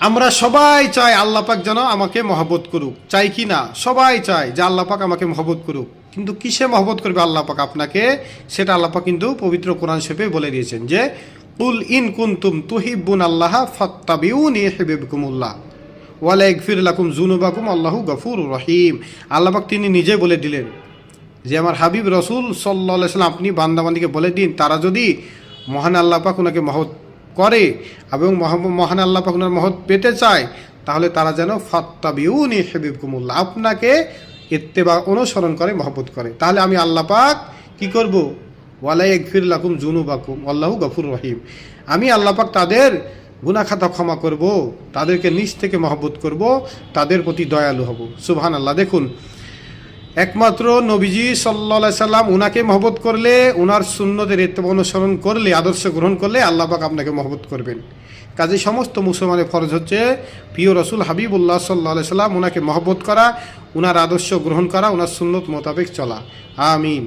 আমরা সবাই চাই আল্লাহ পাক যেন আমাকে মহব্বত করুক, চাই কি না? সবাই চায় যে আল্লাহ পাক আমাকে মহব্বত করুক, কিন্তু কিসে মহব্বত করবে আল্লাহ পাক আপনাকে, সেটা আল্লাহ পাক কিন্তু পবিত্র কোরআন শরীফে বলে দিয়েছেন যে কুল ইন কুনতুম তুহিব্বুন আল্লাহ ফাত্তাবিউনি ইউহিব্বুকুমুল্লাহ ওয়া লা ইয়াগফির লাকুম যুনুবাকুম আল্লাহু গফুরুর রহিম। আল্লাহ পাক তিনি নিজে বলে দিলেন যে আমার হাবিব রসুল সাল্লাল্লাহু আলাইহি সাল্লাম আপনি বান্দাবান্দিকে বলে দিন, তারা যদি মহান আল্লাহ পাক ওনাকে মহৎ করে এবং মহান আল্লাহ পাক ওনার মহৎ পেতে চায়, তাহলে তারা যেন ফাত্তাবিউনি ইউহিব্বুকুমুল্লাহ আপনাকে ইত্তেবা অনুসরণ করে, মহব্বত করে। তাহলে আমি আল্লাহ পাক কি করব? ওয়ালা ইয়াগফির লাকুম যুনুবাকুম আল্লাহু গফুরুর রহিম। আমি আল্লাহ পাক তাদের গুনাহ খাতা ক্ষমা করব, তাদেরকে নিজ থেকে মহব্বত করব, তাদের প্রতি দয়ালু হব। সুবহানাল্লাহ। দেখুন, একমাত্র নবীজি সাল্লাল্লাহু আলাইহি সাল্লাম উনাকে মহব্বত করলে, উনার সুন্নতের ইত্তেবা অনুসরণ করলে, আদর্শ গ্রহণ করলে আল্লাহ পাক আপনাকে মহব্বত করবেন। কাজে সমস্ত মুসলমানের ফরজ হচ্ছে প্রিয় রসুল হাবিবুল্লাহ সাল্লাল্লাহু আলাইহি সাল্লাম উনাকে মহব্বত করা, উনার আদর্শ গ্রহণ করা, উনার সুন্নত মোতাবেক চলা। আমিন।